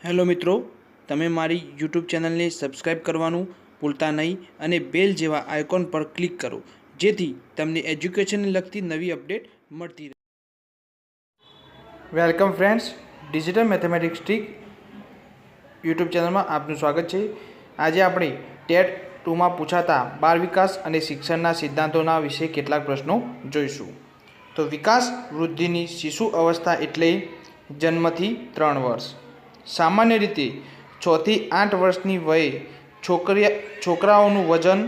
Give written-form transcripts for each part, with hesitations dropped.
Hello મિત્રો, તમે મારી યુટ્યુબ ચેનલને સબસ્ક્રાઈબ કરવાનું ભૂલતા નહીં અને બેલ જેવા આઇકોન પર ક્લિક કરો, જેથી તમને એજ્યુકેશનને લગતી નવી અપડેટ મળતી રહે. Welcome friends, digital mathematics trick YouTube ચેનલમાં આપનું સ્વાગત છે. આજે આપણે ટેટ 2માં પૂછાતા બાળ વિકાસ અને શિક્ષણના સિદ્ધાંતોના વિશે કેટલાક પ્રશ્નો જોઈશું. તો વિકાસ વૃદ્ધિની શિશુ અવસ્થા એટલે જન્મથી 3 વર્ષ. સામાન્ય રીતે 6 થી 8 વર્ષની વયે છોકરાઓનું વજન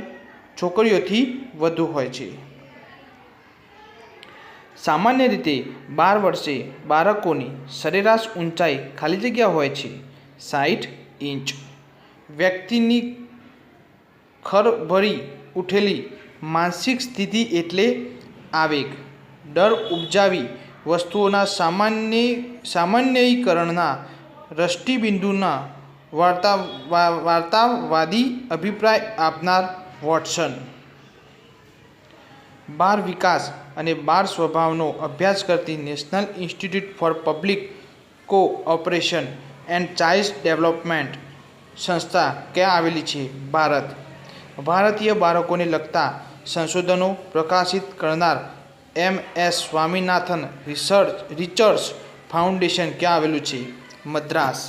છોકરીઓથી વધુ હોય છે. સામાન્ય રીતે 12 વર્ષે બાળકોની સરેરાશ ઊંચાઈ ખાલી જગ્યા હોય છે 60 ઇંચ. વ્યક્તિની ખરભરી ઉઠેલી માનસિક સ્થિતિ એટલે આવેગ, ડર ઉપજાવી વસ્તુઓના સામાન્યીકરણના દ્રષ્ટિબિંદુના વાર્તાવાદી અભિપ્રાય આપનાર વોટસન. બાળ વિકાસ અને બાળ સ્વભાવનો અભ્યાસ કરતી national institute for public cooperation and child development સંસ્થા ક્યાં આવેલી છે? ભારત. ભારતીય બાળકોને લગતા સંશોધનો પ્રકાશિત કરનાર MS સ્વામીનાથન રિસર્ચ ફાઉન્ડેશન ક્યાં આવેલું છે? મદ્રાસ.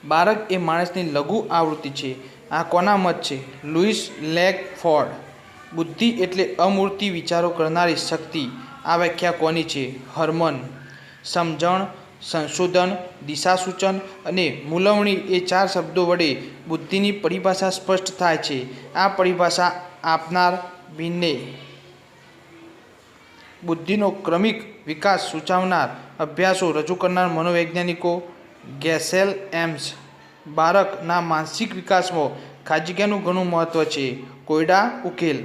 બાળક એ માણસની લઘુ આવૃત્તિ છે. આ કોના મત છે? લુઈસ લેગફોર્ડ. બુદ્ધિ એટલે અમૂર્ત વિચારો કરનારી શક્તિ. આ વ્યાખ્યા કોની છે? હર્મન. સમજણ, સંશોધન, દિશાસૂચન અને મૂલવણી એ 4 શબ્દો વડે બુદ્ધિની પરિભાષા સ્પષ્ટ થાય છે. આ પરિભાષા આપનાર બિન્ને. બુદ્ધિનો ક્રમિક વિકાસ સૂચવનાર અભ્યાસો રજૂ કરનાર મનોવૈજ્ઞાનિકો ગેસેલ એમ્સ. બાળકના માનસિક વિકાસમાં ખાલીજગ્યાનું ઘણું મહત્વ છે. કોયડા ઉકેલ.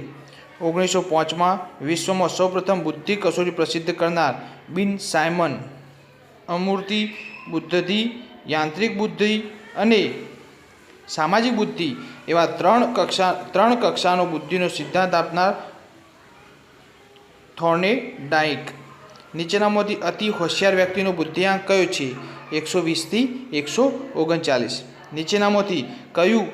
1905માં વિશ્વમાં સૌપ્રથમ બુદ્ધિ કસોટી પ્રસિદ્ધ કરનાર બિન સાયમન. અમૂર્ત બુદ્ધિ, યાંત્રિક બુદ્ધિ અને સામાજિક બુદ્ધિ એવા 3 કક્ષાનો બુદ્ધિનો સિદ્ધાંત આપનાર થોર્નડાઇક. નીચેનામાંથી અતિ હોશિયાર વ્યક્તિનો બુદ્ધિઆંક કયો છે? 120 થી 139. નીચેનામાંથી કયું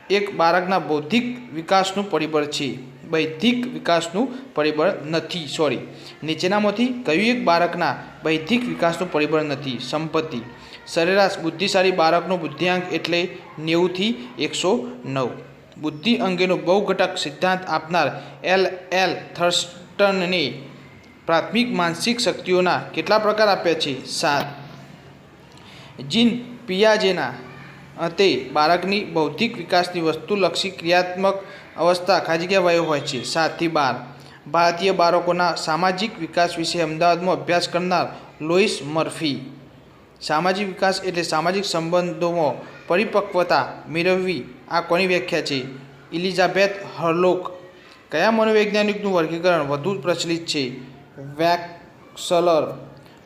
એક બાળકના બૌદ્ધિક વિકાસનું પરિબળ છે? બૌદ્ધિક વિકાસનું પરિબળ નથી. નીચેનામાંથી કયું એક બાળકના બૌદ્ધિક વિકાસનું પરિબળ નથી? સંપત્તિ. સરેરાશ બુદ્ધિશાળી બાળકનો બુદ્ધિઆંક એટલે 90 થી 109. બુદ્ધિ અંગેનો બહુઘટક સિદ્ધાંત આપનાર LL થર્સ્ટને પ્રાથમિક માનસિક શક્તિઓના કેટલા પ્રકાર આપ્યા છે? 7. જીન પિયાજેના અંતે બાળકની બૌદ્ધિક વિકાસની વસ્તુલક્ષી ક્રિયાત્મક અવસ્થા ખાલીજગ્યા વયે હોય છે 7 થી 12. ભારતીય બાળકોના સામાજિક વિકાસ વિશે અમદાવાદમાં અભ્યાસ કરનાર લોઇસ મર્ફી. સામાજિક વિકાસ એટલે સામાજિક સંબંધોમાં પરિપક્વતા મેળવવી. આ કોની વ્યાખ્યા છે? ઇલિઝાબેથ હર્લોક. કયા મનોવૈજ્ઞાનિકનું વર્ગીકરણ વધુ પ્રચલિત છે? વેક્સલર.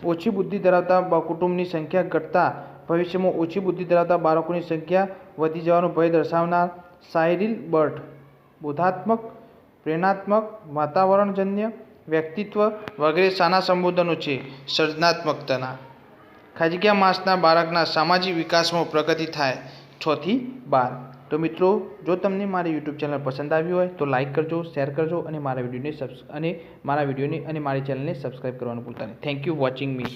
ઓછી બુદ્ધિ ધરાવતા કુટુંબની સંખ્યા ઘટતા ભવિષ્યમાં ઓછી બુદ્ધિ ધરાવતા બાળકોની સંખ્યા વધી જવાનો ભય દર્શાવનાર સાયરિલ બર્ટ. બોધાત્મક, પ્રેરણાત્મક, વાતાવરણજન્ય, વ્યક્તિત્વ વગેરે શાના સંબોધનો છે? સર્જનાત્મકતાના. ખાલીજગ્યા માસના બાળકના સામાજિક વિકાસમાં પ્રગતિ થાય 6 થી 12. તો મિત્રો, જો તમને મારી યુટ્યુબ ચેનલ પસંદ આવી હોય તો લાઇક કરજો, શેર કરજો અને મારા વિડીયોને મારી ચેનલને સબસ્ક્રાઈબ કરવાનું ભૂલતા નહીં. Thank you watching me.